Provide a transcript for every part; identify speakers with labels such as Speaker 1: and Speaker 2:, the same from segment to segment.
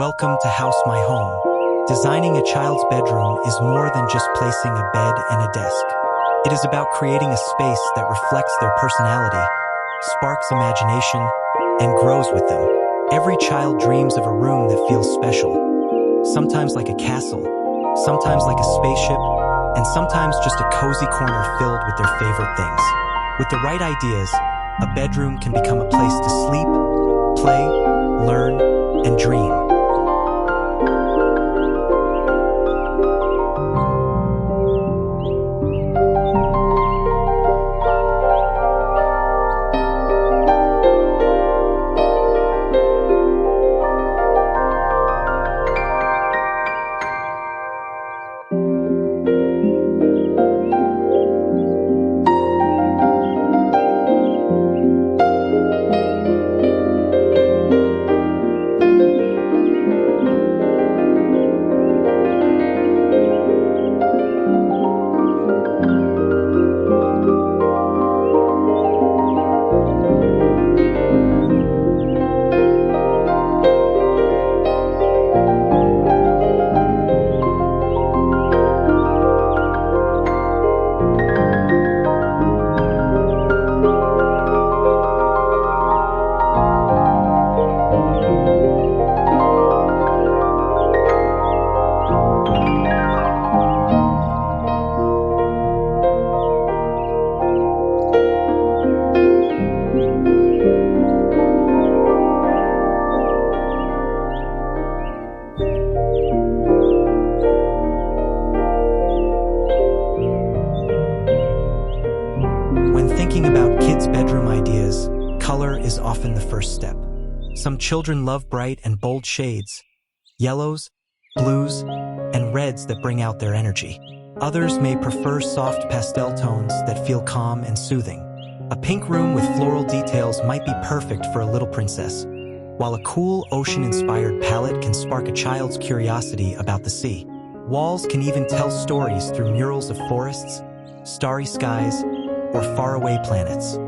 Speaker 1: Welcome to House My Home. Designing a child's bedroom is more than just placing a bed and a desk. It is about creating a space that reflects their personality, sparks imagination, and grows with them. Every child dreams of a room that feels special. Sometimes like a castle, sometimes like a spaceship, and sometimes just a cozy corner filled with their favorite things. With the right ideas, a bedroom can become a place to sleep, play, learn, and dream. Thinking about kids' bedroom ideas, color is often the first step. Some children love bright and bold shades, yellows, blues, and reds that bring out their energy. Others may prefer soft pastel tones that feel calm and soothing. A pink room with floral details might be perfect for a little princess, while a cool ocean-inspired palette can spark a child's curiosity about the sea. Walls can even tell stories through murals of forests, starry skies, or faraway planets.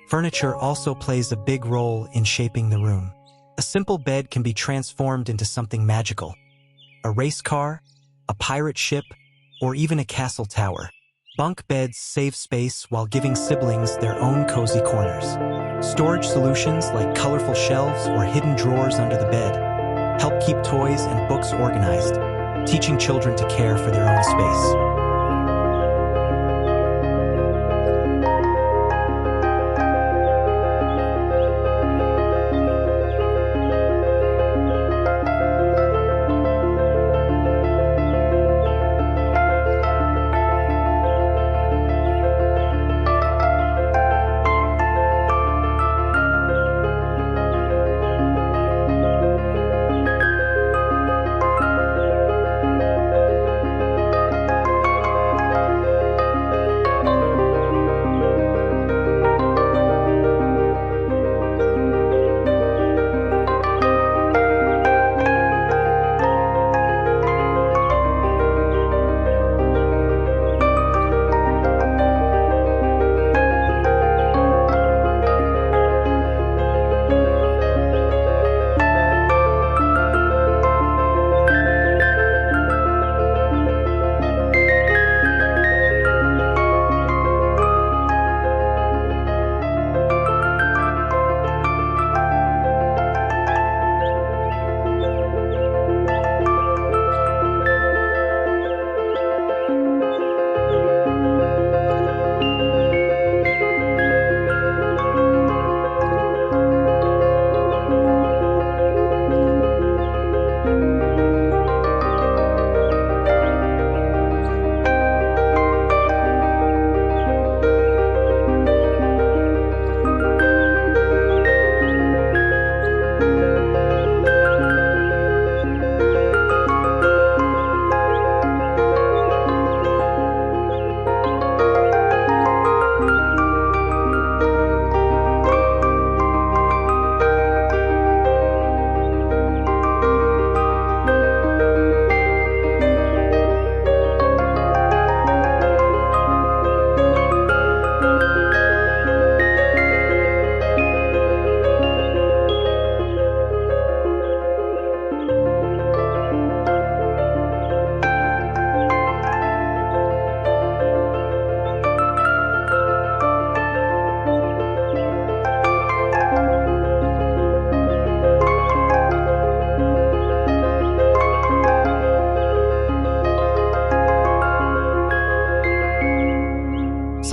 Speaker 1: Furniture also plays a big role in shaping the room. A simple bed can be transformed into something magical. A race car, a pirate ship, or even a castle tower. Bunk beds save space while giving siblings their own cozy corners. Storage solutions like colorful shelves or hidden drawers under the bed help keep toys and books organized, teaching children to care for their own space.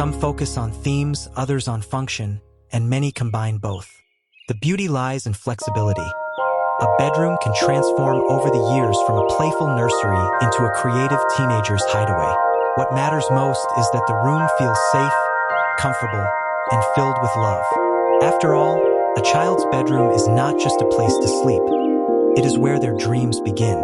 Speaker 1: Some focus on themes, others on function, and many combine both. The beauty lies in flexibility. A bedroom can transform over the years from a playful nursery into a creative teenager's hideaway. What matters most is that the room feels safe, comfortable, and filled with love. After all, a child's bedroom is not just a place to sleep. It is where their dreams begin.